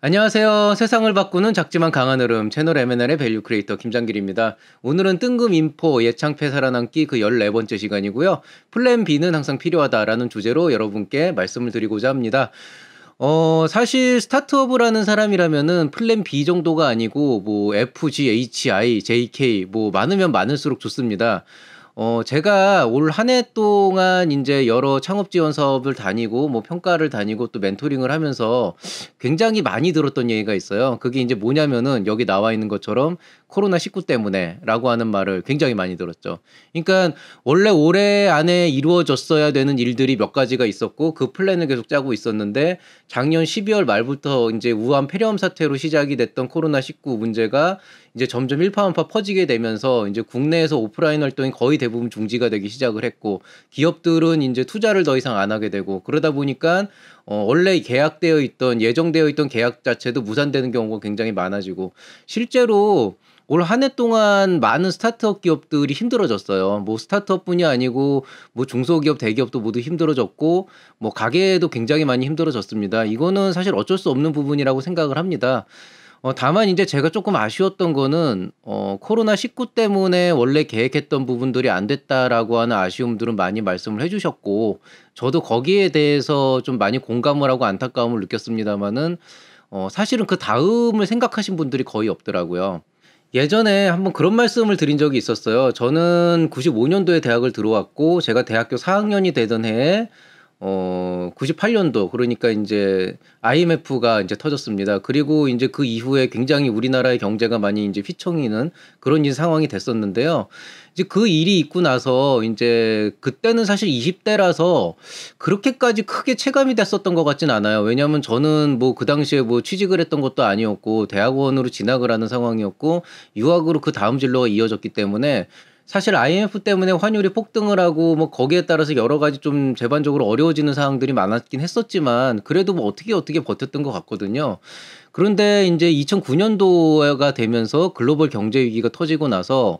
안녕하세요. 세상을 바꾸는 작지만 강한 흐름 채널 M&N의 밸류 크리에이터 김장길입니다. 오늘은 뜬금 인포 예창패 살아남기 그 14번째 시간이고요. 플랜 B는 항상 필요하다라는 주제로 여러분께 말씀을 드리고자 합니다. 사실 스타트업을 하는 사람이라면은 플랜 B 정도가 아니고 뭐 FG, HI, JK 뭐 많으면 많을수록 좋습니다. 제가 올 한 해 동안 인제 여러 창업 지원 사업을 다니고 뭐 평가를 다니고 또 멘토링을 하면서 굉장히 많이 들었던 얘기가 있어요. 그게 인제 뭐냐면은 여기 나와 있는 것처럼 "코로나19 때문에."라고 하는 말을 굉장히 많이 들었죠. 그러니깐 원래 올해 안에 이루어졌어야 되는 일들이 몇 가지가 있었고 그 플랜을 계속 짜고 있었는데 작년 12월 말부터 인제 우한 폐렴 사태로 시작이 됐던 코로나19 문제가 이제 점점 일파만파 퍼지게 되면서 인제 국내에서 오프라인 활동이 거의 대부분 중지가 되기 시작을 했고 기업들은 인제 투자를 더 이상 안 하게 되고 그러다 보니깐 원래 계약되어 있던 예정되어 있던 계약 자체도 무산되는 경우가 굉장히 많아지고 실제로 올 한 해 동안 많은 스타트업 기업들이 힘들어졌어요. 뭐 스타트업뿐이 아니고 뭐 중소기업, 대기업도 모두 힘들어졌고 뭐 가게도 굉장히 많이 힘들어졌습니다. 이거는 사실 어쩔 수 없는 부분이라고 생각을 합니다. 다만 인제 제가 쪼끔 아쉬웠던 거는 코로나19 때문에 원래 계획했던 부분들이 안 됐다라고 하는 아쉬움들은 많이 말씀을 해 주셨고 저도 거기에 대해서 좀 많이 공감을 하고 안타까움을 느꼈습니다마는 사실은 그다음을 생각하신 분들이 거의 없더라고요. 예전에 한번 그런 말씀을 드린 적이 있었어요. 저는 95 년도에 대학을 들어왔고 제가 대학교 4학년이 되던 해에 98 년도 그러니까 인제 IMF가 인제 터졌습니다. 그리고 인제 그 이후에 굉장히 우리나라의 경제가 많이 인제 휘청이는 그런 상황이 됐었는데요. 이제 그 일이 있고 나서 인제 그때는 사실 20 대라서 그렇게까지 크게 체감이 됐었던 것 같진 않아요. 왜냐하면 저는 뭐 그 당시에 뭐 취직을 했던 것도 아니었고 대학원으로 진학을 하는 상황이었고 유학으로 그다음 진로가 이어졌기 때문에 사실 IMF 때문에 환율이 폭등을 하고 뭐 거기에 따라서 여러 가지 좀 재반적으로 어려워지는 상황들이 많았긴 했었지만 그래도 뭐 어떻게 버텼던 것 같거든요. 그런데 인제 2009 년도가 되면서 글로벌 경제 위기가 터지고 나서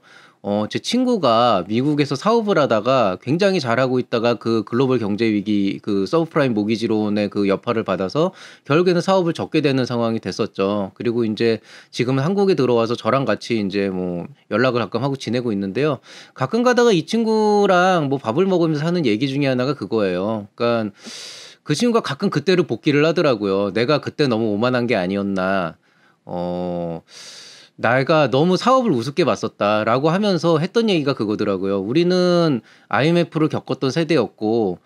제 친구가 미국에서 사업을 하다가 굉장히 잘하고 있다가 그 글로벌 경제 위기 그 서브프라임 모기지론의 그 여파를 받아서 결국에는 사업을 접게 되는 상황이 됐었죠. 그리고 인제 지금은 한국에 들어와서 저랑 같이 인제 뭐 연락을 가끔 하고 지내고 있는데요. 가끔 가다가 이 친구랑 뭐 밥을 먹으면서 하는 얘기 중에 하나가 그거예요. 그러니깐 그 친구가 가끔 그때를 복기를 하더라고요. "내가 그때 너무 오만한 게 아니었나." 어 "내가 너무 사업을 우습게 봤었다."라고 하면서 했던 얘기가 그거더라고요. "우리는 IMF를 겪었던 세대였고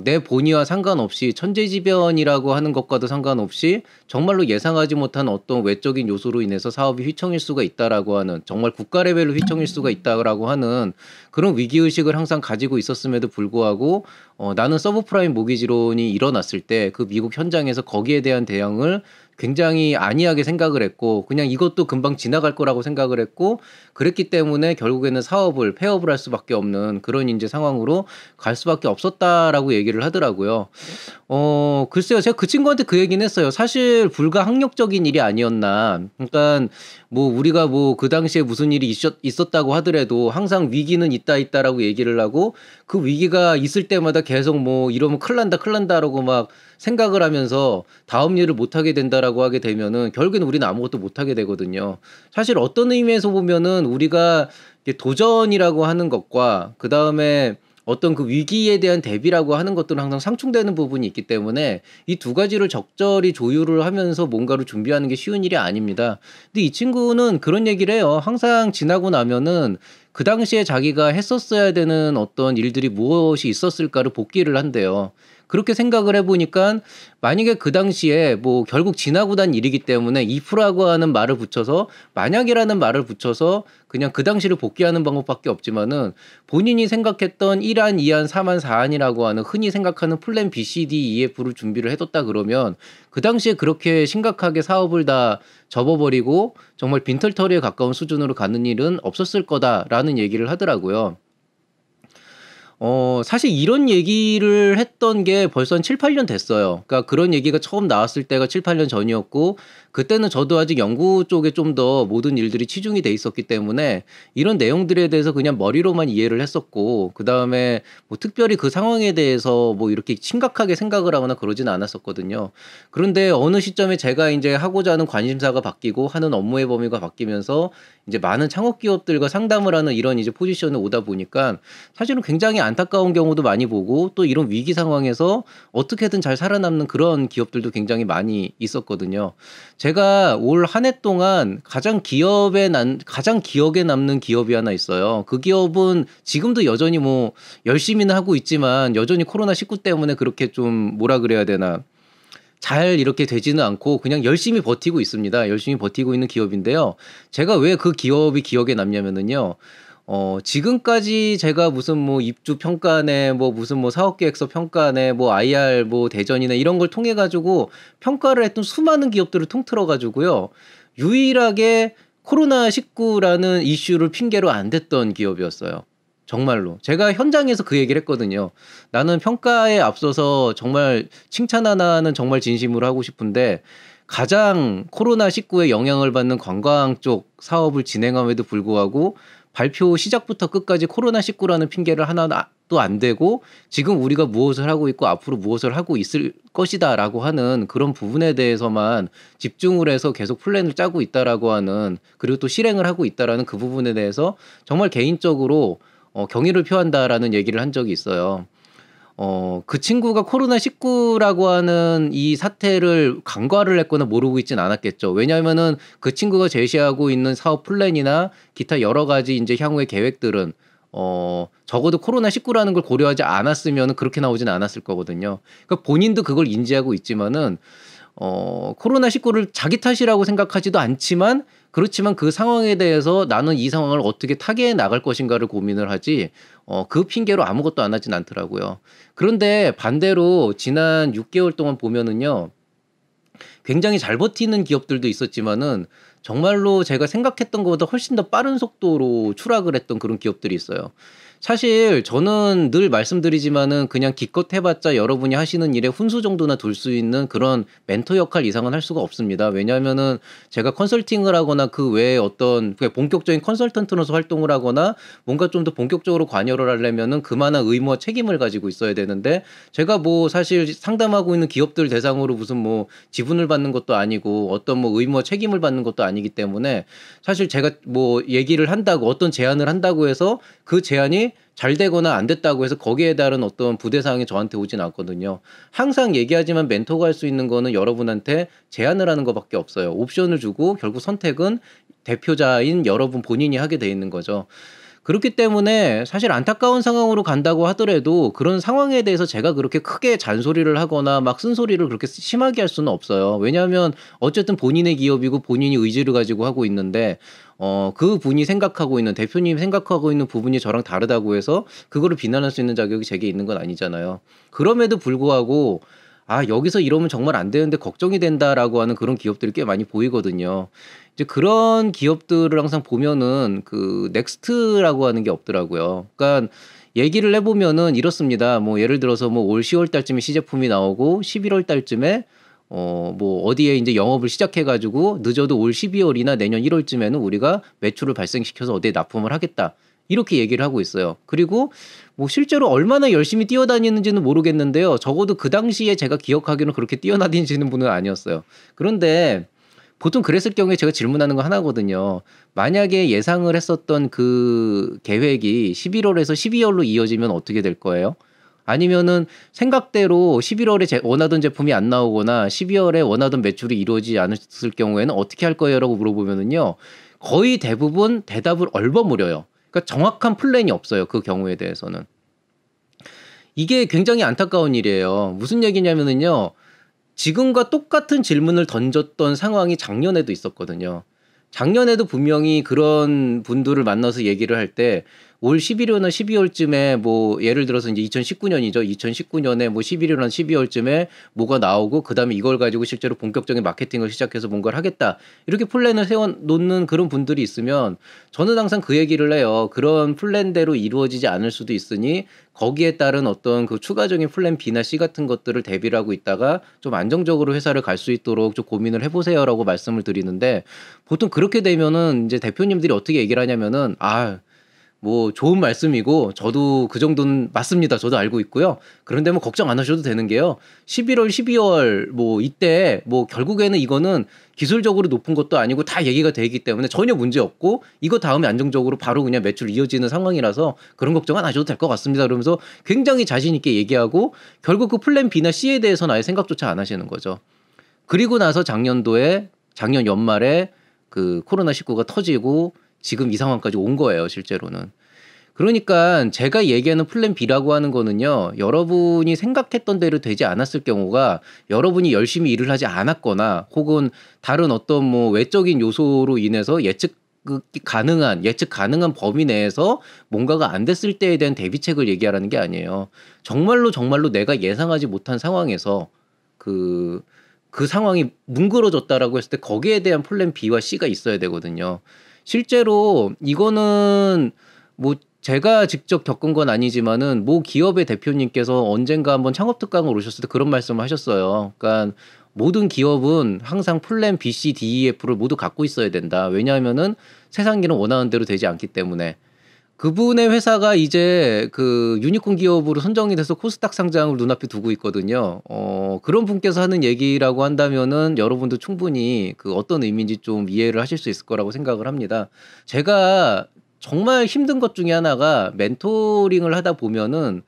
내 본의와 상관없이 천재지변이라고 하는 것과도 상관없이 정말로 예상하지 못한 어떤 외적인 요소로 인해서 사업이 휘청일 수가 있다."라고 하는 정말 국가 레벨로 휘청일 수가 있다라고 하는 그런 위기의식을 항상 가지고 있었음에도 불구하고 나는 서브프라임 모기지론이 일어났을 때 그 미국 현장에서 거기에 대한 대응을 굉장히 안이하게 생각을 했고 그냥 이것도 금방 지나갈 거라고 생각을 했고 그랬기 때문에 결국에는 사업을 폐업을 할 수밖에 없는 그런 인제 상황으로 갈 수밖에 없었다라고 얘기를 하더라고요. 글쎄요. 제가 그 친구한테 그 얘기는 했어요. "사실 불가항력적인 일이 아니었나." 그러니깐 뭐 우리가 뭐 그 당시에 무슨 일이 있었다고 하더라도 항상 "위기는 있다."라고 얘기를 하고 그 위기가 있을 때마다 계속 뭐 "이러면 큰일 난다, 큰일 난다."라고 막 생각을 하면서 다음 일을 못 하게 된다라고 하게 되면은 결국에는 우리는 아무것도 못 하게 되거든요. 사실 어떤 의미에서 보면은 우리가 이게 도전이라고 하는 것과 그다음에 어떤 그 위기에 대한 대비라고 하는 것들은 항상 상충되는 부분이 있기 때문에 이 두 가지를 적절히 조율을 하면서 뭔가를 준비하는 게 쉬운 일이 아닙니다. 근데 이 친구는 그런 얘기를 해요. 항상 지나고 나면은 그 당시에 자기가 했었어야 되는 어떤 일들이 무엇이 있었을까를 복기를 한대요. 그렇게 생각을 해 보니깐 만약에 그 당시에 뭐 결국 지나고 난 일이기 때문에 if라고 하는 말을 붙여서 만약이라는 말을 붙여서 그냥 그 당시를 복귀하는 방법밖에 없지만은 본인이 생각했던 1 안, 2 안, 3 안, 4 안이라고 하는 흔히 생각하는 플랜 B, C, D, E, F를 준비를 해 뒀다 그러면 그 당시에 그렇게 심각하게 사업을 다 접어 버리고 정말 빈털터리에 가까운 수준으로 가는 일은 없었을 거다라는 얘기를 하더라고요. 사실 이런 얘기를 했던 게 벌써 한 7-8년 됐어요. 그러니까 그런 얘기가 처음 나왔을 때가 7-8년 전이었고, 그때는 저도 아직 연구 쪽에 좀 더 모든 일들이 치중이 돼 있었기 때문에 이런 내용들에 대해서 그냥 머리로만 이해를 했었고, 그다음에 뭐 특별히 그 상황에 대해서 뭐 이렇게 심각하게 생각을 하거나 그러지는 않았었거든요. 그런데 어느 시점에 제가 인제 하고자 하는 관심사가 바뀌고 하는 업무의 범위가 바뀌면서 이제 많은 창업 기업들과 상담을 하는 이런 이제 포지션에 오다 보니까 사실은 굉장히 안타까운 경우도 많이 보고, 또 이런 위기 상황에서 어떻게든 잘 살아남는 그런 기업들도 굉장히 많이 있었거든요. 제가 올 한 해 동안 가장 기억에 남는 기업이 하나 있어요. 그 기업은 지금도 여전히 뭐 열심히는 하고 있지만 여전히 코로나19 때문에 그렇게 좀 뭐라 그래야 되나, 잘 이렇게 되지는 않고 그냥 열심히 버티고 있습니다. 열심히 버티고 있는 기업인데요. 제가 왜 그 기업이 기억에 남냐면은요. 지금까지 제가 무슨 뭐 입주 평가네, 뭐 무슨 뭐 사업 계획서 평가네, 뭐 IR 뭐 대전이네, 이런 걸 통해 가지고 평가를 했던 수많은 기업들을 통틀어 가지고요. 유일하게 코로나19라는 이슈를 핑계로 안 댔던 기업이었어요. 정말로. 제가 현장에서 그 얘기를 했거든요. 나는 평가에 앞서서 정말 칭찬 하나는 정말 진심으로 하고 싶은데, 가장 코로나19에 영향을 받는 관광 쪽 사업을 진행함에도 불구하고 발표 시작부터 끝까지 코로나19라는 핑계를 하나도 안 대고 지금 우리가 무엇을 하고 있고 앞으로 무엇을 하고 있을 것이다라고 하는 그런 부분에 대해서만 집중을 해서 계속 플랜을 짜고 있다라고 하는, 그리고 또 실행을 하고 있다라는 그 부분에 대해서 정말 개인적으로 경의를 표한다라는 얘기를 한 적이 있어요. 그 친구가 코로나19라고 하는 이 사태를 간과를 했거나 모르고 있진 않았겠죠. 왜냐하면은 그 친구가 제시하고 있는 사업 플랜이나 기타 여러 가지 인제 향후의 계획들은 적어도 코로나19라는 걸 고려하지 않았으면은 그렇게 나오진 않았을 거거든요. 그러니까 본인도 그걸 인지하고 있지만은 코로나19를 자기 탓이라고 생각하지도 않지만, 그렇지만 그 상황에 대해서 나는 이 상황을 어떻게 타개해 나갈 것인가를 고민을 하지, 그 핑계로 아무것도 안 하진 않더라고요. 그런데 반대로 지난 6개월 동안 보면은요. 굉장히 잘 버티는 기업들도 있었지만은 정말로 제가 생각했던 것보다 훨씬 더 빠른 속도로 추락을 했던 그런 기업들이 있어요. 사실 저는 늘 말씀드리지만은 그냥 기껏 해봤자 여러분이 하시는 일에 훈수 정도나 둘 수 있는 그런 멘토 역할 이상은 할 수가 없습니다. 왜냐하면은 제가 컨설팅을 하거나 그 외에 어떤 그냥 본격적인 컨설턴트로서 활동을 하거나 뭔가 좀 더 본격적으로 관여를 하려면은 그만한 의무와 책임을 가지고 있어야 되는데, 제가 뭐 사실 상담하고 있는 기업들 대상으로 무슨 뭐 지분을 받는 것도 아니고 어떤 뭐 의무와 책임을 받는 것도 아니기 때문에, 사실 제가 뭐 얘기를 한다고 어떤 제안을 한다고 해서 그 제안이 잘 되거나 안 됐다고 해서 거기에 따른 어떤 부대사항이 저한테 오진 않거든요. 항상 얘기하지만 멘토가 할 수 있는 거는 여러분한테 제안을 하는 것밖에 없어요. 옵션을 주고 결국 선택은 대표자인 여러분 본인이 하게 돼 있는 거죠. 그렇기 때문에 사실 안타까운 상황으로 간다고 하더라도 그런 상황에 대해서 제가 그렇게 크게 잔소리를 하거나 막 쓴소리를 그렇게 심하게 할 수는 없어요. 왜냐하면 어쨌든 본인의 기업이고 본인이 의지를 가지고 하고 있는데, 그분이 생각하고 있는, 대표님이 생각하고 있는 부분이 저랑 다르다고 해서 그거를 비난할 수 있는 자격이 제게 있는 건 아니잖아요. 그럼에도 불구하고 여기서 이러면 정말 안 되는데 걱정이 된다라고 하는 그런 기업들이 꽤 많이 보이거든요. 이제 그런 기업들을 항상 보면은 그 넥스트라고 하는 게 없더라고요. 그러니까 얘기를 해보면은 이렇습니다. 뭐 예를 들어서 뭐 올 10월 달쯤에 시제품이 나오고 11월 달쯤에 뭐 어디에 이제 영업을 시작해가지고 늦어도 올 12월이나 내년 1월쯤에는 우리가 매출을 발생시켜서 어디에 납품을 하겠다, 이렇게 얘기를 하고 있어요. 그리고 뭐 실제로 얼마나 열심히 뛰어다니는지는 모르겠는데요. 적어도 그 당시에 제가 기억하기로는 그렇게 뛰어다니시는 분은 아니었어요. 그런데 보통 그랬을 경우에 제가 질문하는 거 하나거든요. 만약에 예상을 했었던 그 계획이 11월에서 12월로 이어지면 어떻게 될 거예요? 아니면은 생각대로 11월에 원하던 제품이 안 나오거나 12월에 원하던 매출이 이루어지지 않았을 경우에는 어떻게 할 거예요?라고 물어보면은요. 거의 대부분 대답을 얼버무려요. 그러니까 정확한 플랜이 없어요. 그 경우에 대해서는. 이게 굉장히 안타까운 일이에요. 무슨 얘기냐면은요. 지금과 똑같은 질문을 던졌던 상황이 작년에도 있었거든요. 작년에도 분명히 그런 분들을 만나서 얘기를 할 때 올 11월이나 12월쯤에 뭐 예를 들어서 이제 2019년이죠. 2019년에 뭐 11월이나 12월쯤에 뭐가 나오고 그다음에 이걸 가지고 실제로 본격적인 마케팅을 시작해서 뭔가를 하겠다. 이렇게 플랜을 세워 놓는 그런 분들이 있으면 저는 항상 그 얘기를 해요. 그런 플랜대로 이루어지지 않을 수도 있으니 거기에 따른 어떤 그 추가적인 플랜 B나 C 같은 것들을 대비를 하고 있다가 좀 안정적으로 회사를 갈 수 있도록 좀 고민을 해보세요라고 말씀을 드리는데 보통 그렇게 되면은 이제 대표님들이 어떻게 얘기를 하냐면은 뭐 좋은 말씀이고 저도 그 정도는 맞습니다. 저도 알고 있고요. 그런데 뭐 걱정 안 하셔도 되는 게요. 11월, 12월 뭐 이때 뭐 결국에는 이거는 기술적으로 높은 것도 아니고 다 얘기가 되기 때문에 전혀 문제 없고 이거 다음에 안정적으로 바로 그냥 매출 이어지는 상황이라서 그런 걱정 안 하셔도 될 것 같습니다. 그러면서 굉장히 자신 있게 얘기하고 결국 그 플랜 B나 C에 대해서는 아예 생각조차 안 하시는 거죠. 그리고 나서 작년 연말에 그 코로나19가 터지고 지금 이 상황까지 온 거예요, 실제로는. 그러니까 제가 얘기하는 플랜 B라고 하는 거는요, 여러분이 생각했던 대로 되지 않았을 경우가 여러분이 열심히 일을 하지 않았거나 혹은 다른 어떤 뭐 외적인 요소로 인해서 예측 가능한 범위 내에서 뭔가가 안 됐을 때에 대한 대비책을 얘기하라는 게 아니에요. 정말로 내가 예상하지 못한 상황에서 그 상황이 뭉그러졌다라고 했을 때 거기에 대한 플랜 B와 C가 있어야 되거든요. 실제로 이거는 뭐 제가 직접 겪은 건 아니지만은 모 기업의 대표님께서 언젠가 한번 창업 특강을 오셨을 때 그런 말씀을 하셨어요. 그러니까 모든 기업은 항상 플랜 B, C, D, E, F를 모두 갖고 있어야 된다. 왜냐하면은 세상 일은 원하는 대로 되지 않기 때문에. 그분의 회사가 이제 그 유니콘 기업으로 선정이 돼서 코스닥 상장을 눈앞에 두고 있거든요. 그런 분께서 하는 얘기라고 한다면은 여러분도 충분히 그 어떤 의미인지 좀 이해를 하실 수 있을 거라고 생각을 합니다. 제가 정말 힘든 것 중에 하나가 멘토링을 하다 보면은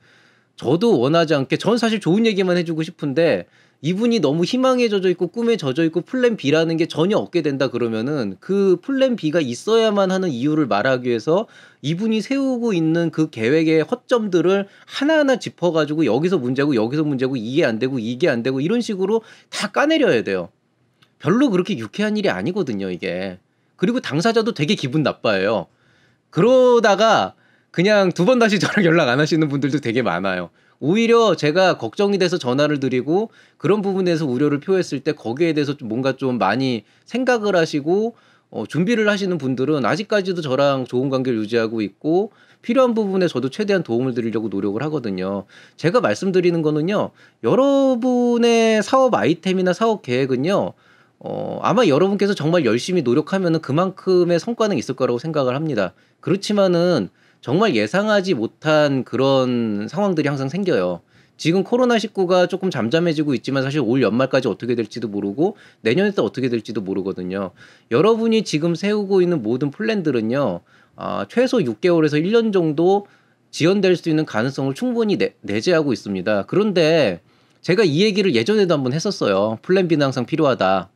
저도 원하지 않게 전 사실 좋은 얘기만 해주고 싶은데 이분이 너무 희망에 젖어 있고 꿈에 젖어 있고 플랜 B라는 게 전혀 없게 된다 그러면은 그 플랜 B가 있어야만 하는 이유를 말하기 위해서 이분이 세우고 있는 그 계획의 허점들을 하나하나 짚어가지고 여기서 문제고 이게 안 되고 이런 식으로 다 까내려야 돼요. 별로 그렇게 유쾌한 일이 아니거든요, 이게. 그리고 당사자도 되게 기분 나빠해요. 그러다가 그냥 두 번 다시 저랑 연락 안 하시는 분들도 되게 많아요. 오히려 제가 걱정이 돼서 전화를 드리고 그런 부분에서 우려를 표했을 때 거기에 대해서 좀 뭔가 좀 많이 생각을 하시고 준비를 하시는 분들은 아직까지도 저랑 좋은 관계를 유지하고 있고 필요한 부분에 저도 최대한 도움을 드리려고 노력을 하거든요. 제가 말씀드리는 거는요. 여러분의 사업 아이템이나 사업 계획은요. 아마 여러분께서 정말 열심히 노력하면은 그만큼의 성과는 있을 거라고 생각을 합니다. 그렇지만은 정말 예상하지 못한 그런 상황들이 항상 생겨요. 지금 코로나19가 조금 잠잠해지고 있지만 사실 올 연말까지 어떻게 될지도 모르고 내년에 또 어떻게 될지도 모르거든요. 여러분이 지금 세우고 있는 모든 플랜들은요. 최소 6개월에서 1년 정도 지연될 수 있는 가능성을 충분히 내재하고 있습니다. 그런데 제가 이 얘기를 예전에도 한번 했었어요. 플랜 B는 항상 필요하다.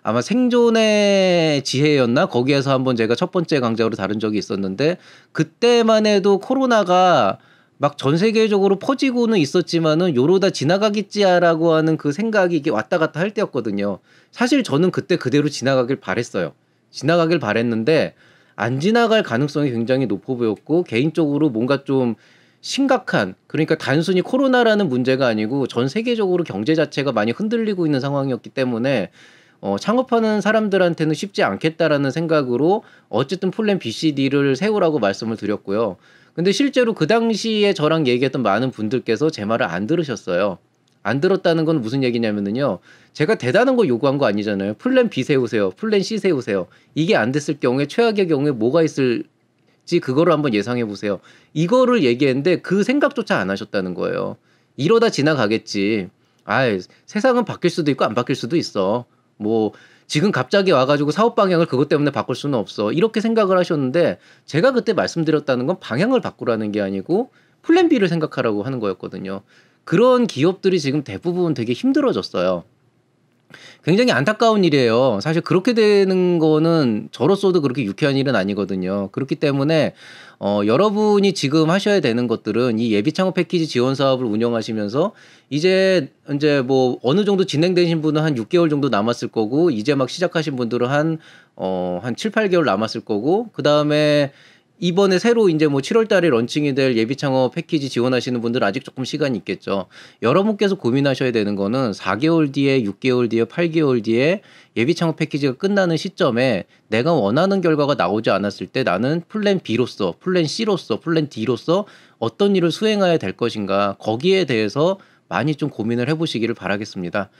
아마 생존의 지혜였나? 거기에서 한번 제가 첫 번째 강좌로 다룬 적이 있었는데 그때만 해도 코로나가 막 전 세계적으로 퍼지고는 있었지만은 요러다 지나가겠지라고 하는 그 생각이 이게 왔다 갔다 할 때였거든요. 사실 저는 그때 그대로 지나가길 바랬어요. 지나가길 바랬는데 안 지나갈 가능성이 굉장히 높아 보였고 개인적으로 뭔가 좀 심각한 그러니까 단순히 코로나라는 문제가 아니고 전 세계적으로 경제 자체가 많이 흔들리고 있는 상황이었기 때문에 창업하는 사람들한테는 쉽지 않겠다라는 생각으로 어쨌든 플랜 B, C, D를 세우라고 말씀을 드렸고요. 근데 실제로 그 당시에 저랑 얘기했던 많은 분들께서 제 말을 안 들으셨어요. 안 들었다는 건 무슨 얘기냐면요. 제가 대단한 거 요구한 거 아니잖아요. 플랜 B 세우세요. 플랜 C 세우세요. 이게 안 됐을 경우에 최악의 경우에 뭐가 있을지 그거를 한번 예상해 보세요. 이거를 얘기했는데 그 생각조차 안 하셨다는 거예요. 이러다 지나가겠지. 세상은 바뀔 수도 있고 안 바뀔 수도 있어. 뭐 지금 갑자기 와가지고 사업 방향을 그것 때문에 바꿀 수는 없어. 이렇게 생각을 하셨는데 제가 그때 말씀드렸다는 건 방향을 바꾸라는 게 아니고 플랜 B를 생각하라고 하는 거였거든요. 그런 기업들이 지금 대부분 되게 힘들어졌어요. 굉장히 안타까운 일이에요. 사실 그렇게 되는 거는 저로서도 그렇게 유쾌한 일은 아니거든요. 그렇기 때문에 여러분이 지금 하셔야 되는 것들은 이 예비 창업 패키지 지원 사업을 운영하시면서 이제 뭐 어느 정도 진행되신 분은 한 6개월 정도 남았을 거고 이제 막 시작하신 분들은 한 7, 8개월 남았을 거고 그다음에 이번에 새로 이제 뭐 7월 달에 런칭이 될 예비 창업 패키지 지원하시는 분들은 아직 조금 시간이 있겠죠. 여러분께서 고민하셔야 되는 거는 4개월 뒤에, 6개월 뒤에, 8개월 뒤에 예비 창업 패키지가 끝나는 시점에 내가 원하는 결과가 나오지 않았을 때 나는 플랜 B로서, 플랜 C로서, 플랜 D로서 어떤 일을 수행해야 될 것인가, 거기에 대해서 많이 좀 고민을 해보시기를 바라겠습니다.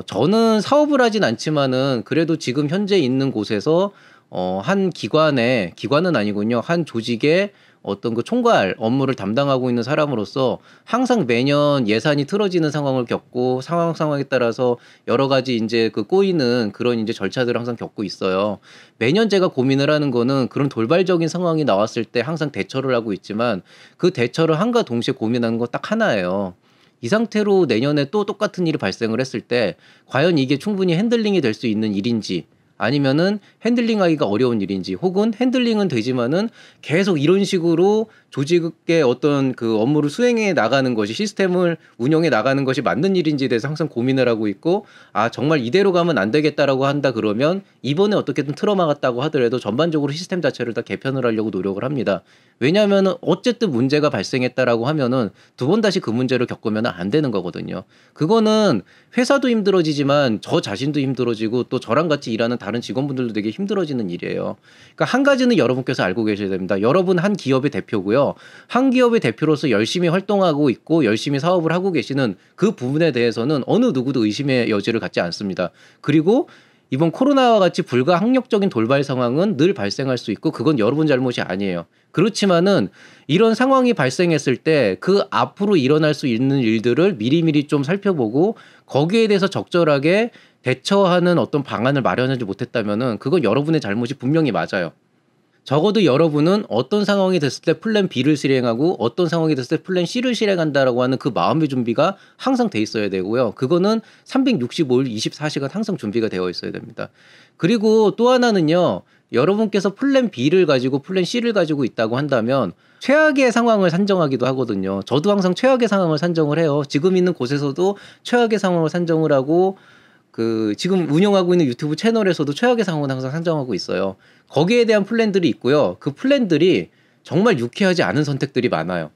저는 사업을 하진 않지만은 그래도 지금 현재 있는 곳에서 한 기관은 아니군요. 한 조직의 어떤 그 총괄 업무를 담당하고 있는 사람으로서 항상 매년 예산이 틀어지는 상황을 겪고 상황에 따라서 여러 가지 이제 그 꼬이는 그런 이제 절차들을 항상 겪고 있어요. 매년 제가 고민을 하는 거는 그런 돌발적인 상황이 나왔을 때 항상 대처를 하고 있지만 그 대처를 한과 동시에 고민하는 거 딱 하나예요. 이 상태로 내년에 또 똑같은 일이 발생을 했을 때 과연 이게 충분히 핸들링이 될 수 있는 일인지, 아니면은 핸들링하기가 어려운 일인지, 혹은 핸들링은 되지만은 계속 이런 식으로 조직의 어떤 그 업무를 수행해 나가는 것이, 시스템을 운영해 나가는 것이 맞는 일인지에 대해서 항상 고민을 하고 있고, 정말 이대로 가면 안 되겠다라고 한다 그러면 이번에 어떻게든 틀어막았다고 하더라도 전반적으로 시스템 자체를 다 개편을 하려고 노력을 합니다. 왜냐하면은 어쨌든 문제가 발생했다라고 하면은 두 번 다시 그 문제를 겪으면 안 되는 거거든요. 그거는 회사도 힘들어지지만 저 자신도 힘들어지고 또 저랑 같이 일하는 다른 직원분들도 되게 힘들어지는 일이에요. 그러니까 한 가지는 여러분께서 알고 계셔야 됩니다. 여러분 한 기업의 대표고요. 한 기업의 대표로서 열심히 활동하고 있고 열심히 사업을 하고 계시는 그 부분에 대해서는 어느 누구도 의심의 여지를 갖지 않습니다. 그리고 이번 코로나와 같이 불가항력적인 돌발 상황은 늘 발생할 수 있고 그건 여러분 잘못이 아니에요. 그렇지만은 이런 상황이 발생했을 때 그 앞으로 일어날 수 있는 일들을 미리미리 좀 살펴보고 거기에 대해서 적절하게 대처하는 어떤 방안을 마련하지 못했다면은 그건 여러분의 잘못이 분명히 맞아요. 적어도 여러분은 어떤 상황이 됐을 때 플랜 B를 실행하고 어떤 상황이 됐을 때 플랜 C를 실행한다라고 하는 그 마음의 준비가 항상 돼 있어야 되고요. 그거는 365일 24시간 항상 준비가 되어 있어야 됩니다. 그리고 또 하나는요. 여러분께서 플랜 B를 가지고 플랜 C를 가지고 있다고 한다면 최악의 상황을 산정하기도 하거든요. 저도 항상 최악의 상황을 산정을 해요. 지금 있는 곳에서도 최악의 상황을 산정을 하고 지금 운영하고 있는 유튜브 채널에서도 최악의 상황은 항상 산정하고 있어요. 거기에 대한 플랜들이 있고요. 그 플랜들이 정말 유쾌하지 않은 선택들이 많아요.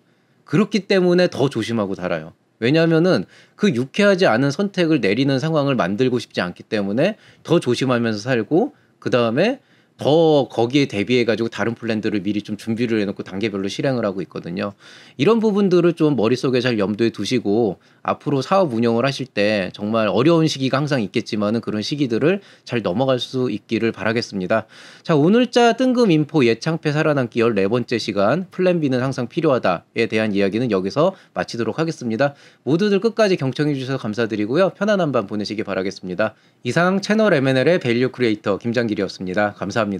그렇기 때문에 더 조심하고 살아요. 왜냐하면은 그 유쾌하지 않은 선택을 내리는 상황을 만들고 싶지 않기 때문에 더 조심하면서 살고, 그 다음에 더 거기에 대비해가지고 다른 플랜들을 미리 좀 준비를 해놓고 단계별로 실행을 하고 있거든요. 이런 부분들을 좀 머릿속에 잘 염두에 두시고 앞으로 사업 운영을 하실 때 정말 어려운 시기가 항상 있겠지만은 그런 시기들을 잘 넘어갈 수 있기를 바라겠습니다. 자, 오늘자 뜬금인포 예창패 살아남기 14번째 시간 플랜 B는 항상 필요하다에 대한 이야기는 여기서 마치도록 하겠습니다. 모두들 끝까지 경청해 주셔서 감사드리고요. 편안한 밤 보내시기 바라겠습니다. 이상 채널 M&L의 밸류 크리에이터 김장길이었습니다. 감사합니다.